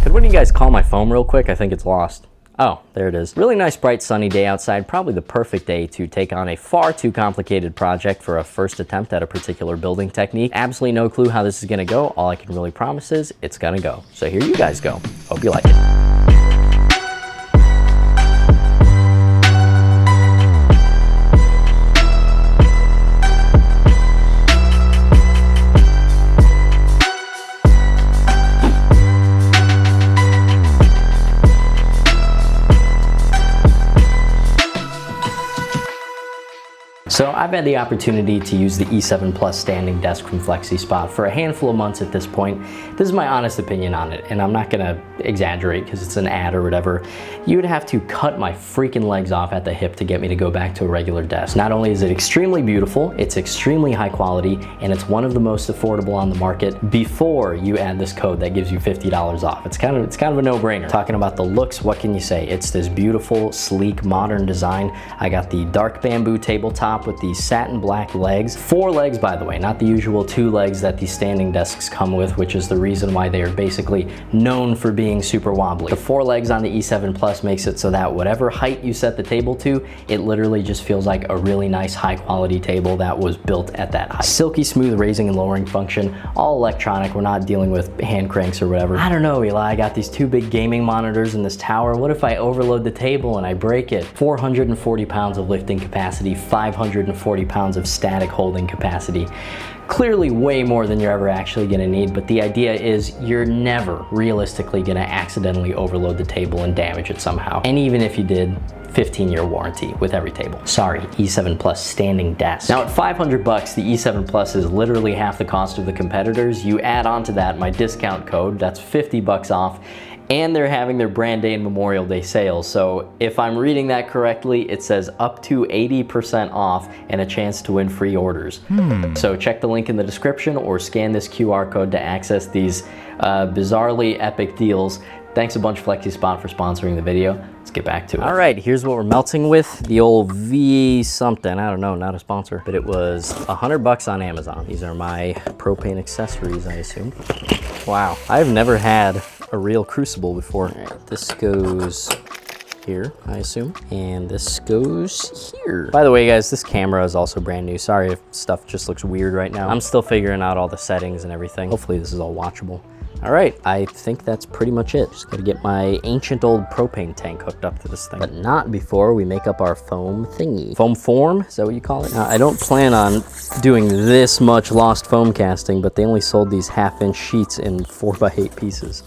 Could one of you guys call my foam real quick? I think it's lost. Oh, there it is. Really nice, bright, sunny day outside. Probably the perfect day to take on a far too complicated project for a first attempt at a particular building technique. Absolutely no clue how this is gonna go. All I can really promise is it's gonna go. So here you guys go. Hope you like it. So I've had the opportunity to use the E7 Plus standing desk from Flexispot for a handful of months at this point. This is my honest opinion on it, and I'm not gonna exaggerate because it's an ad or whatever. You would have to cut my freaking legs off at the hip to get me to go back to a regular desk. Not only is it extremely beautiful, it's extremely high quality, and it's one of the most affordable on the market before you add this code that gives you $50 off. It's kind of a no-brainer. Talking about the looks, what can you say? It's this beautiful, sleek, modern design. I got the dark bamboo tabletop with these satin black legs. 4 legs, by the way, not the usual 2 legs that these standing desks come with, which is the reason why they are basically known for being super wobbly. The 4 legs on the E7 Plus makes it so that whatever height you set the table to, it literally just feels like a really nice high quality table that was built at that height. Silky smooth raising and lowering function, all electronic. We're not dealing with hand cranks or whatever. I don't know, Eli, I got these 2 big gaming monitors in this tower. What if I overload the table and I break it? 440 pounds of lifting capacity, 540 pounds of static holding capacity. Clearly way more than you're ever actually gonna need, but the idea is you're never realistically gonna accidentally overload the table and damage it somehow. And even if you did, 15-year warranty with every table. Sorry, E7 Plus standing desk. Now at 500 bucks, the E7 Plus is literally half the cost of the competitors. You add on to that my discount code, that's 50 bucks off, and they're having their Brand Day and Memorial Day sales. So if I'm reading that correctly, it says up to 80% off and a chance to win free orders. So check the link in the description or scan this QR code to access these bizarrely epic deals. Thanks a bunch Flexispot for sponsoring the video. Let's get back to it. All right, here's what we're melting with. The old V something, I don't know, not a sponsor, but it was 100 bucks on Amazon. These are my propane accessories, I assume. Wow, I've never had a real Crucible before. All right, this goes here, I assume, and this goes here. By the way, guys, this camera is also brand new. Sorry if stuff just looks weird right now. I'm still figuring out all the settings and everything. Hopefully this is all watchable. All right, I think that's pretty much it. Just gotta get my ancient old propane tank hooked up to this thing. But not before we make up our foam thingy. Foam form, is that what you call it? Now, I don't plan on doing this much lost foam casting, but they only sold these 1/2-inch sheets in 4x8 pieces.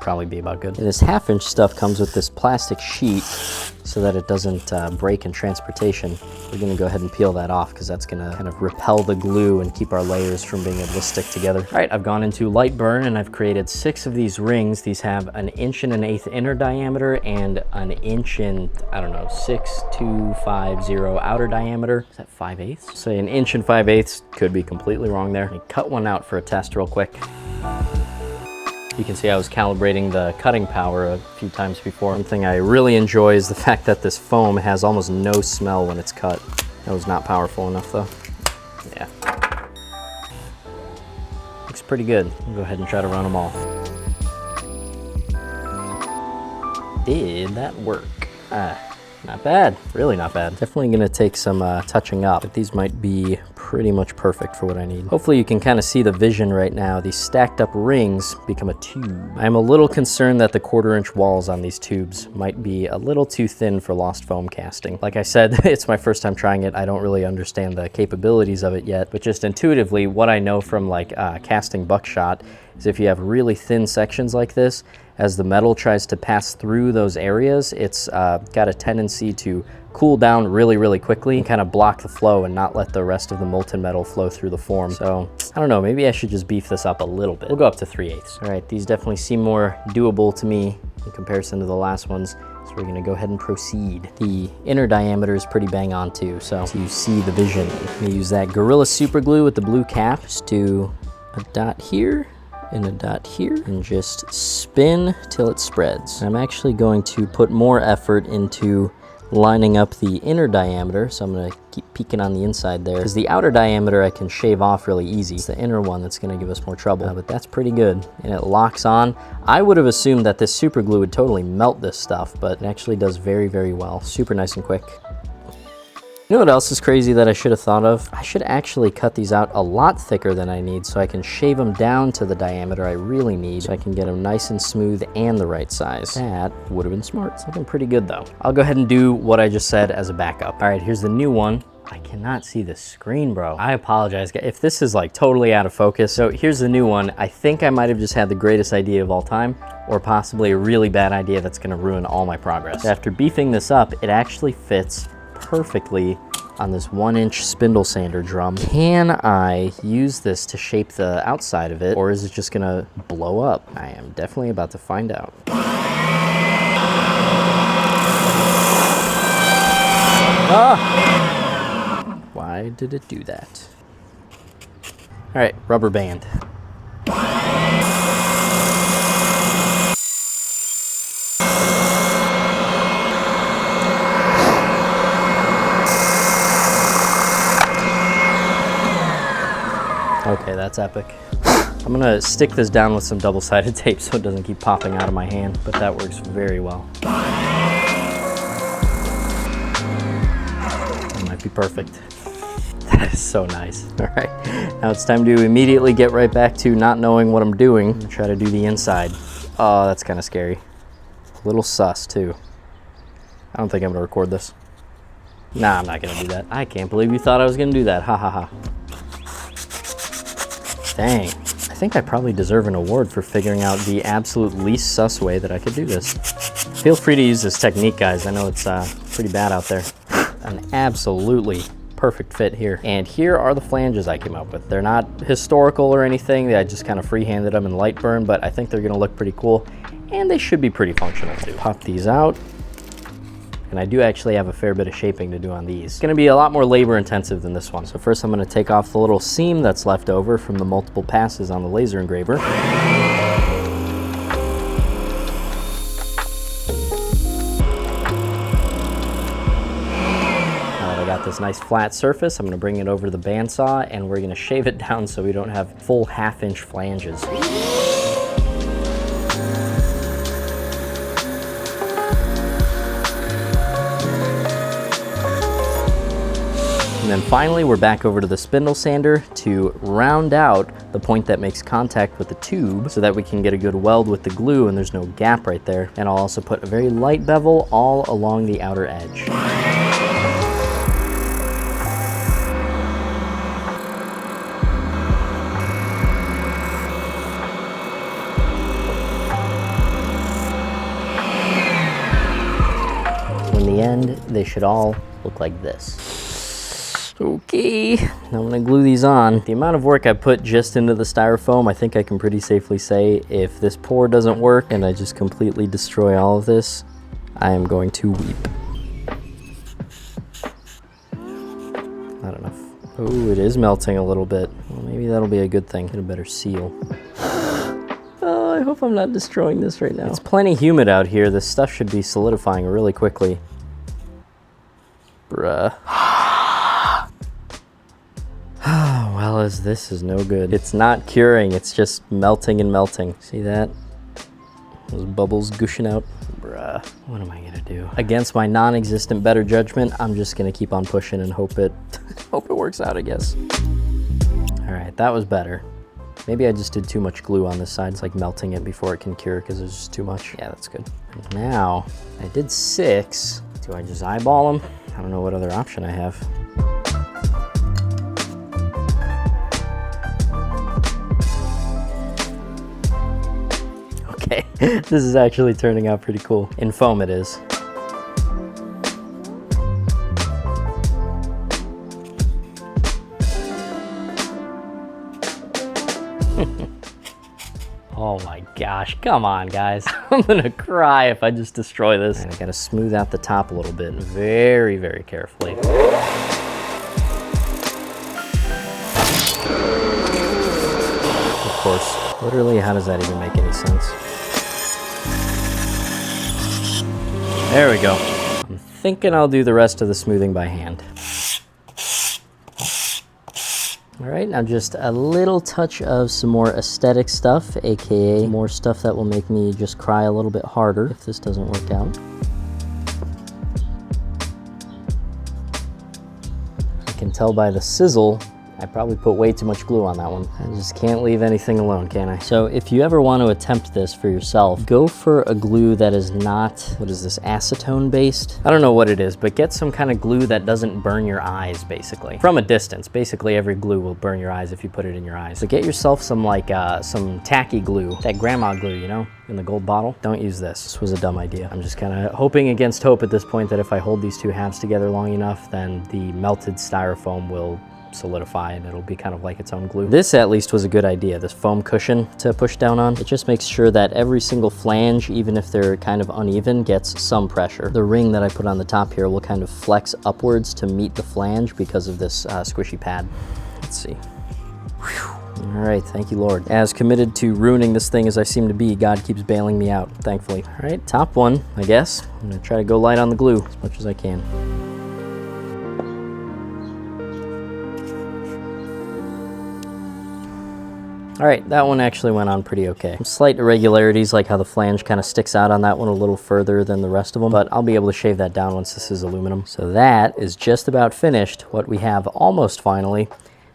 Probably be about good. And this 1/2-inch stuff comes with this plastic sheet so that it doesn't break in transportation. We're gonna go ahead and peel that off because that's gonna kind of repel the glue and keep our layers from being able to stick together. All right, I've gone into light burn and I've created 6 of these rings. These have 1 1/8 inner diameter and 1 inch and, I don't know, 6.250 outer diameter. Is that 5/8? Say 1 inch and 5/8, could be completely wrong there. Let me cut one out for a test real quick. You can see I was calibrating the cutting power a few times before. One thing I really enjoy is the fact that this foam has almost no smell when it's cut. That was not powerful enough though. Yeah. Looks pretty good. I'll go ahead and try to run them all. Did that work? Not bad, really not bad. Definitely gonna take some touching up, but these might be pretty much perfect for what I need. Hopefully you can kind of see the vision right now. These stacked up rings become a tube. I'm a little concerned that the 1/4-inch walls on these tubes might be a little too thin for lost foam casting. Like I said, it's my first time trying it. I don't really understand the capabilities of it yet, but just intuitively, what I know from like casting buckshot is if you have really thin sections like this, as the metal tries to pass through those areas, it's got a tendency to cool down really, really quickly and kind of block the flow and not let the rest of the molten metal flow through the form. So I don't know, maybe I should just beef this up a little bit. We'll go up to 3/8. All right, these definitely seem more doable to me in comparison to the last ones. So we're gonna go ahead and proceed. The inner diameter is pretty bang on too, so you see the vision. I'm gonna use that Gorilla Super Glue with the blue cap. Just do a dot here and a dot here and just spin till it spreads. I'm actually going to put more effort into lining up the inner diameter, so I'm gonna keep peeking on the inside there, because the outer diameter I can shave off really easy. It's the inner one that's gonna give us more trouble, but that's pretty good, and it locks on. I would have assumed that this super glue would totally melt this stuff, but it actually does very, very well. Super nice and quick. You know what else is crazy that I should have thought of? I should actually cut these out a lot thicker than I need so I can shave them down to the diameter I really need so I can get them nice and smooth and the right size. That would have been smart. Something pretty good though. I'll go ahead and do what I just said as a backup. All right, here's the new one. I cannot see the screen, bro. I apologize if this is like totally out of focus. So here's the new one. I think I might have just had the greatest idea of all time, or possibly a really bad idea that's gonna ruin all my progress. After beefing this up, it actually fits perfectly on this 1-inch spindle sander drum. Can I use this to shape the outside of it, or is it just gonna blow up? I am definitely about to find out. Ah! Why did it do that? All right, rubber band. Okay, that's epic. I'm gonna stick this down with some double-sided tape so it doesn't keep popping out of my hand, but that works very well. That might be perfect. That is so nice. All right, now it's time to immediately get right back to not knowing what I'm doing and try to do the inside. Oh, that's kind of scary. A little sus too. I don't think I'm gonna record this. Nah, I'm not gonna do that. I can't believe you thought I was gonna do that. Ha ha ha. Dang, I think I probably deserve an award for figuring out the absolute least sus way that I could do this. Feel free to use this technique, guys. I know it's pretty bad out there. An absolutely perfect fit here. And here are the flanges I came up with. They're not historical or anything. I just kind of freehanded them in light burn, but I think they're gonna look pretty cool. And they should be pretty functional too. Pop these out. And I do actually have a fair bit of shaping to do on these. It's gonna be a lot more labor intensive than this one. So first I'm gonna take off the little seam that's left over from the multiple passes on the laser engraver. Now that I got this nice flat surface, I'm gonna bring it over to the bandsaw and we're gonna shave it down so we don't have full 1/2-inch flanges. And then finally, we're back over to the spindle sander to round out the point that makes contact with the tube so that we can get a good weld with the glue and there's no gap right there. And I'll also put a very light bevel all along the outer edge. So in the end, they should all look like this. Okay, now I'm gonna glue these on. The amount of work I put just into the styrofoam, I think I can pretty safely say if this pour doesn't work and I just completely destroy all of this, I am going to weep. Not enough. Oh, it is melting a little bit. Well, maybe that'll be a good thing. Get a better seal. Oh, I hope I'm not destroying this right now. It's plenty humid out here. This stuff should be solidifying really quickly. Bruh. Well, as this is no good. It's not curing, it's just melting and melting. See that? Those bubbles gushing out. Bruh, what am I gonna do? Against my non-existent better judgment, I'm just gonna keep on pushing and hope it works out, I guess. All right, that was better. Maybe I just did too much glue on this side. It's like melting it before it can cure because there's just too much. Yeah, that's good. And now, I did 6. Do I just eyeball them? I don't know what other option I have. Okay, this is actually turning out pretty cool. In foam it is. Oh my gosh, come on guys. I'm gonna cry if I just destroy this. And I gotta smooth out the top a little bit, very, very carefully. Of course, literally, how does that even make any sense? There we go. I'm thinking I'll do the rest of the smoothing by hand. All right, now just a little touch of some more aesthetic stuff, aka more stuff that will make me just cry a little bit harder if this doesn't work out. I can tell by the sizzle, I probably put way too much glue on that one. I just can't leave anything alone, can I? So if you ever want to attempt this for yourself, go for a glue that is not, what is this, acetone based? I don't know what it is, but get some kind of glue that doesn't burn your eyes, basically. From a distance, basically every glue will burn your eyes if you put it in your eyes. So get yourself some like, some tacky glue, that grandma glue, you know, in the gold bottle. Don't use this. This was a dumb idea. I'm just kind of hoping against hope at this point that if I hold these two halves together long enough, then the melted styrofoam will solidify and it'll be kind of like its own glue. This at least was a good idea, this foam cushion to push down on. It just makes sure that every single flange, even if they're kind of uneven, gets some pressure. The ring that I put on the top here will kind of flex upwards to meet the flange because of this squishy pad. Let's see. Whew. All right, thank you, Lord. As committed to ruining this thing as I seem to be, God keeps bailing me out, thankfully. All right, top one, I guess. I'm gonna try to go light on the glue as much as I can. All right, that one actually went on pretty okay. Slight irregularities, like how the flange kind of sticks out on that one a little further than the rest of them, but I'll be able to shave that down once this is aluminum. So that is just about finished. What we have almost finally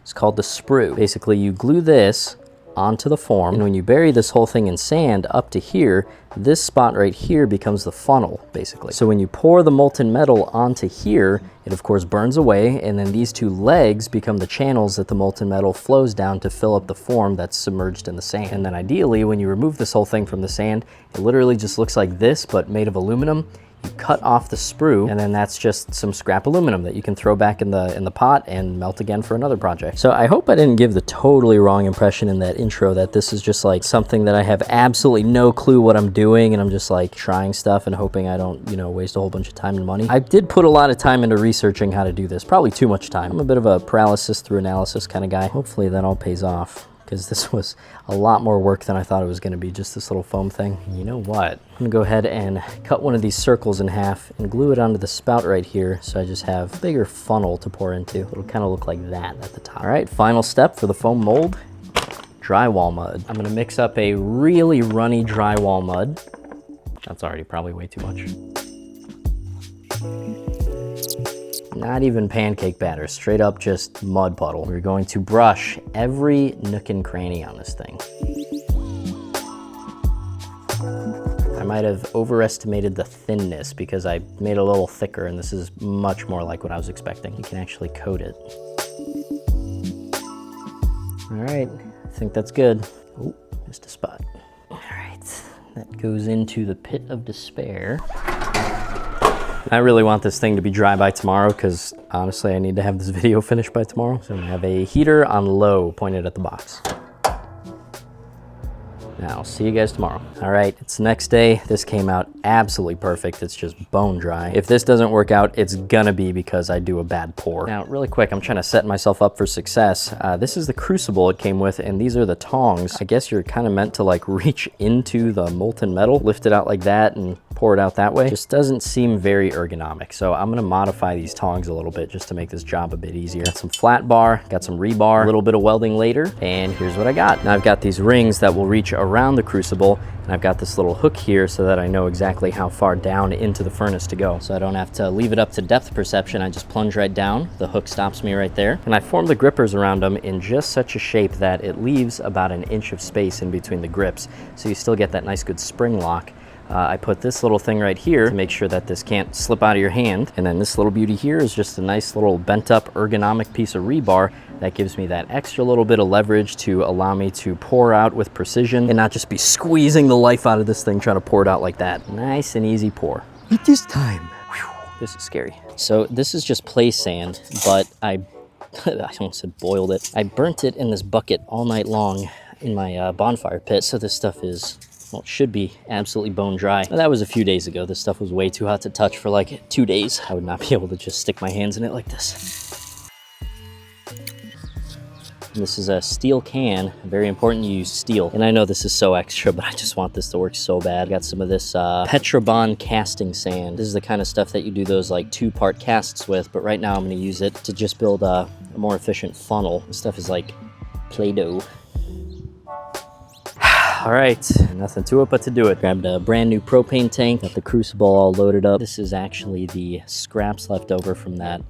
is called the sprue. Basically, you glue this onto the form, and when you bury this whole thing in sand up to here, this spot right here becomes the funnel, basically. So when you pour the molten metal onto here, it of course burns away, and then these two legs become the channels that the molten metal flows down to fill up the form that's submerged in the sand. And then ideally, when you remove this whole thing from the sand, it literally just looks like this, but made of aluminum. You cut off the sprue, and then that's just some scrap aluminum that you can throw back in the pot and melt again for another project. So I hope I didn't give the totally wrong impression in that intro that this is just like something that I have absolutely no clue what I'm doing, and I'm just like trying stuff and hoping I don't, you know, waste a whole bunch of time and money. I did put a lot of time into researching how to do this, probably too much time. I'm a bit of a paralysis through analysis kind of guy. Hopefully that all pays off, because this was a lot more work than I thought it was gonna be, just this little foam thing. You know what? I'm gonna go ahead and cut one of these circles in half and glue it onto the spout right here, so I just have a bigger funnel to pour into. It'll kind of look like that at the top. All right, final step for the foam mold, drywall mud. I'm gonna mix up a really runny drywall mud. That's already probably way too much. Not even pancake batter, straight up just mud puddle. We're going to brush every nook and cranny on this thing. I might have overestimated the thinness because I made it a little thicker, and this is much more like what I was expecting. You can actually coat it. All right, I think that's good. Oh, missed a spot. All right, that goes into the pit of despair. I really want this thing to be dry by tomorrow because honestly, I need to have this video finished by tomorrow. So I'm gonna have a heater on low pointed at the box. Now, I'll see you guys tomorrow. All right, it's the next day. This came out absolutely perfect. It's just bone dry. If this doesn't work out, it's gonna be because I do a bad pour. Now, really quick, I'm trying to set myself up for success. This is the Crucible it came with, and these are the tongs. I guess you're kind of meant to like reach into the molten metal, lift it out like that, and pour it out that way. Just doesn't seem very ergonomic. So I'm gonna modify these tongs a little bit just to make this job a bit easier. Got some flat bar, got some rebar, a little bit of welding later, and here's what I got. Now I've got these rings that will reach around the Crucible, and I've got this little hook here so that I know exactly how far down into the furnace to go. So I don't have to leave it up to depth perception. I just plunge right down. The hook stops me right there. And I form the grippers around them in just such a shape that it leaves about an inch of space in between the grips. So you still get that nice good spring lock. I put this little thing right here to make sure that this can't slip out of your hand. And then this little beauty here is just a nice little bent up ergonomic piece of rebar that gives me that extra little bit of leverage to allow me to pour out with precision and not just be squeezing the life out of this thing trying to pour it out like that. Nice and easy pour. It is time. Whew, this is scary. So this is just play sand, but I almost said boiled it. I burnt it in this bucket all night long in my bonfire pit. So this stuff is, well, it should be absolutely bone dry. But that was a few days ago. This stuff was way too hot to touch for like 2 days. I would not be able to just stick my hands in it like this. And this is a steel can. Very important you use steel. And I know this is so extra, but I just want this to work so bad. Got some of this Petrobond casting sand. This is the kind of stuff that you do those like 2-part casts with, but right now I'm gonna use it to just build a more efficient funnel. This stuff is like Play-Doh. All right, nothing to it but to do it. Grabbed a brand new propane tank, got the Crucible all loaded up. This is actually the scraps left over from that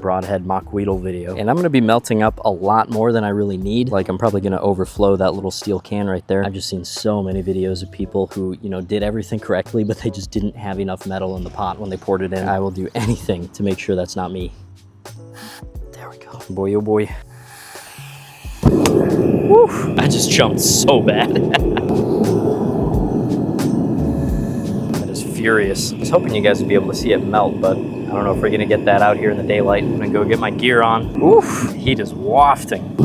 broadhead mock Weedle video. And I'm gonna be melting up a lot more than I really need. Like I'm probably gonna overflow that little steel can right there. I've just seen so many videos of people who, you know, did everything correctly, but they just didn't have enough metal in the pot when they poured it in. I will do anything to make sure that's not me. There we go. Boy, oh boy. Woo, I just jumped so bad. That is furious. I was hoping you guys would be able to see it melt, but I don't know if we're gonna get that out here in the daylight. I'm gonna go get my gear on. Oof, heat is wafting. I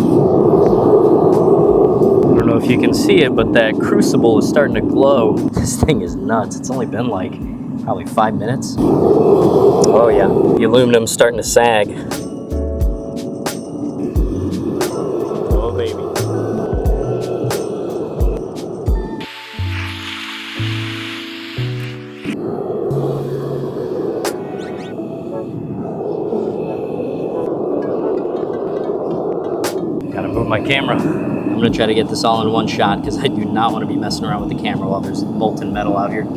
don't know if you can see it, but that Crucible is starting to glow. This thing is nuts. It's only been like probably 5 minutes. Oh yeah, the aluminum's starting to sag. Oh baby. Gotta move my camera. I'm gonna try to get this all in one shot because I do not want to be messing around with the camera while there's molten metal out here.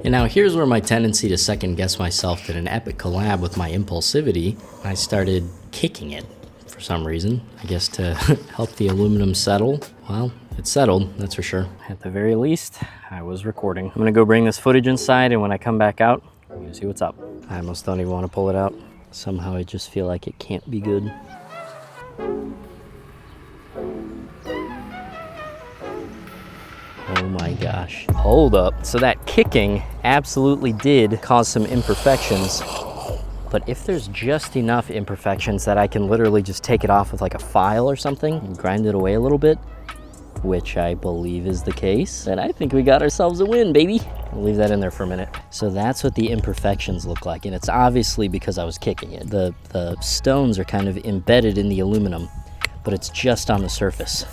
And now here's where my tendency to second guess myself did an epic collab with my impulsivity. I started kicking it for some reason, I guess to help the aluminum settle. Well, it settled, that's for sure. At the very least, I was recording. I'm gonna go bring this footage inside, and when I come back out, I'm gonna see what's up. I almost don't even want to pull it out. Somehow I just feel like it can't be good. Oh my gosh. Hold up. So that kicking absolutely did cause some imperfections. But if there's just enough imperfections that I can literally just take it off with like a file or something and grind it away a little bit, which I believe is the case, then I think we got ourselves a win, baby. I'll leave that in there for a minute. So that's what the imperfections look like, and it's obviously because I was kicking it. The stones are kind of embedded in the aluminum, but it's just on the surface.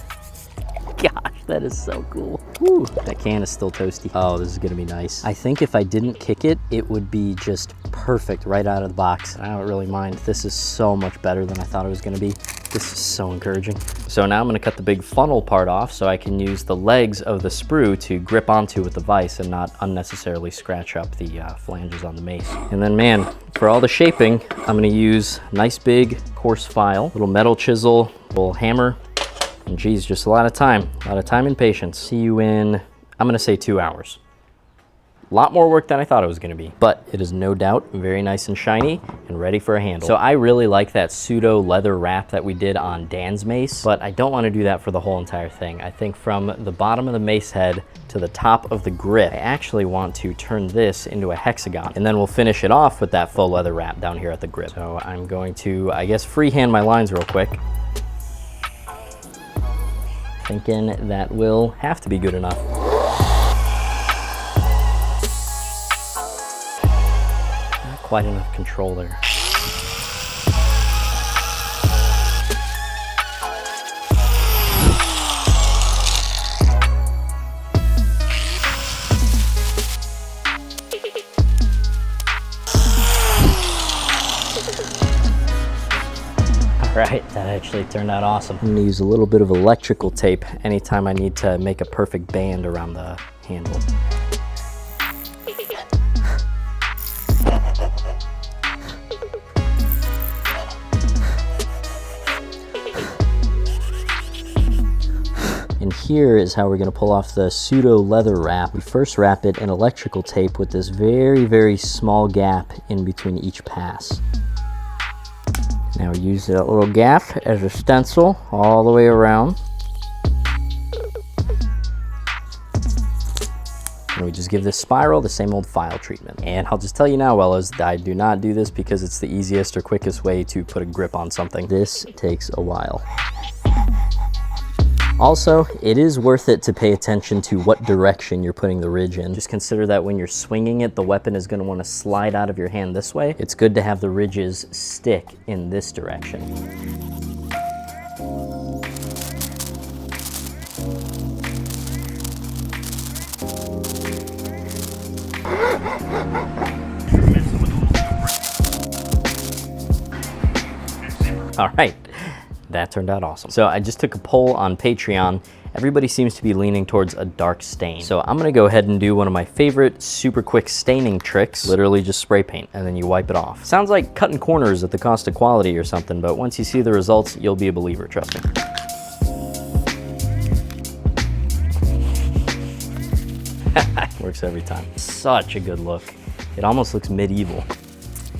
Gosh, that is so cool. Whew, that can is still toasty. Oh, this is gonna be nice. I think if I didn't kick it, it would be just perfect right out of the box. I don't really mind. This is so much better than I thought it was gonna be. This is so encouraging. So now I'm gonna cut the big funnel part off so I can use the legs of the sprue to grip onto with the vise and not unnecessarily scratch up the flanges on the mace. And then man, for all the shaping, I'm gonna use nice big coarse file, little metal chisel, little hammer, and geez, just a lot of time and patience. See you in, I'm gonna say 2 hours. A lot more work than I thought it was gonna be, but it is no doubt very nice and shiny and ready for a handle. So I really like that pseudo leather wrap that we did on Dan's mace, but I don't wanna do that for the whole entire thing. I think from the bottom of the mace head to the top of the grip, I actually want to turn this into a hexagon, and then we'll finish it off with that faux leather wrap down here at the grip. So I'm going to, I guess, freehand my lines real quick. Thinking that will have to be good enough. Not quite enough control there. All right, that actually turned out awesome. I'm gonna use a little bit of electrical tape anytime I need to make a perfect band around the handle. And here is how we're gonna pull off the pseudo leather wrap. We first wrap it in electrical tape with this very, very small gap in between each pass. Now use that little gap as a stencil all the way around. And we just give this spiral the same old file treatment. And I'll just tell you now, Wellas, I do not do this because it's the easiest or quickest way to put a grip on something. This takes a while. Also, it is worth it to pay attention to what direction you're putting the ridge in. Just consider that when you're swinging it, the weapon is going to want to slide out of your hand this way. It's good to have the ridges stick in this direction. All right. That turned out awesome. So I just took a poll on Patreon. Everybody seems to be leaning towards a dark stain. So I'm gonna go ahead and do one of my favorite super quick staining tricks, literally just spray paint and then you wipe it off. Sounds like cutting corners at the cost of quality or something, but once you see the results, you'll be a believer, trust me. Works every time. Such a good look. It almost looks medieval.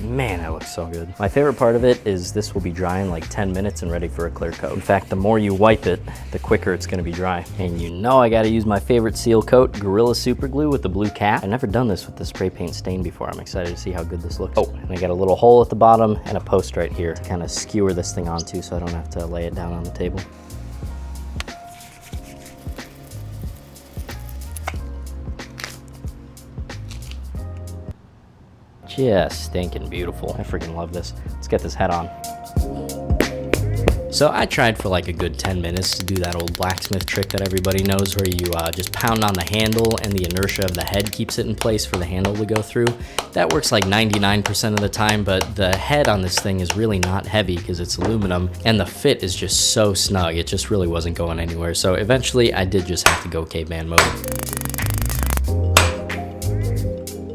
Man, that looks so good. My favorite part of it is this will be dry in like 10 minutes and ready for a clear coat. In fact, the more you wipe it, the quicker it's gonna be dry. And you know I gotta use my favorite seal coat, Gorilla Super Glue with the blue cap. I've never done this with the spray paint stain before. I'm excited to see how good this looks. Oh, and I got a little hole at the bottom and a post right here to kind of skewer this thing onto so I don't have to lay it down on the table. Just stinking beautiful. I freaking love this. Let's get this head on. So I tried for like a good 10 minutes to do that old blacksmith trick that everybody knows where you just pound on the handle and the inertia of the head keeps it in place for the handle to go through. That works like 99% of the time, but the head on this thing is really not heavy because it's aluminum and the fit is just so snug. It just really wasn't going anywhere. So eventually I did just have to go caveman mode.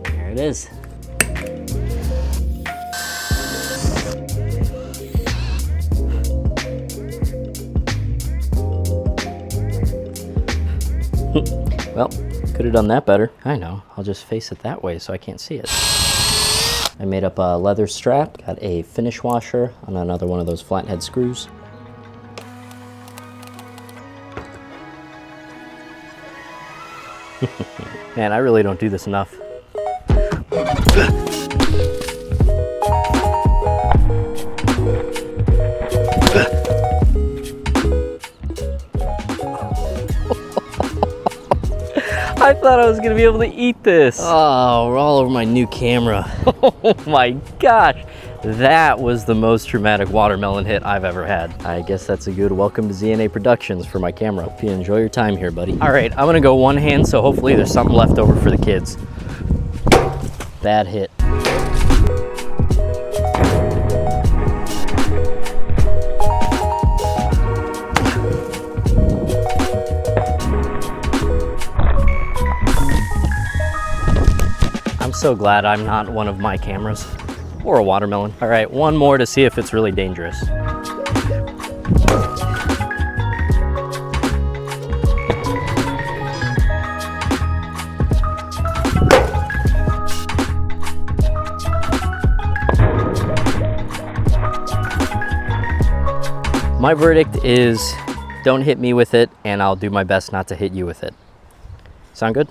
There it is. Well, could have done that better. I know, I'll just face it that way so I can't see it. I made up a leather strap, got a finish washer on another one of those flathead screws. Man, I really don't do this enough. I thought I was gonna be able to eat this. Oh, we're all over my new camera. Oh my gosh. That was the most traumatic watermelon hit I've ever had. I guess that's a good welcome to ZNA Productions for my camera. Hope you enjoy your time here, buddy. All right, I'm gonna go one hand, so hopefully there's something left over for the kids. Bad hit. I'm so glad I'm not one of my cameras or a watermelon. All right, one more to see if it's really dangerous. My verdict is don't hit me with it and I'll do my best not to hit you with it. Sound good?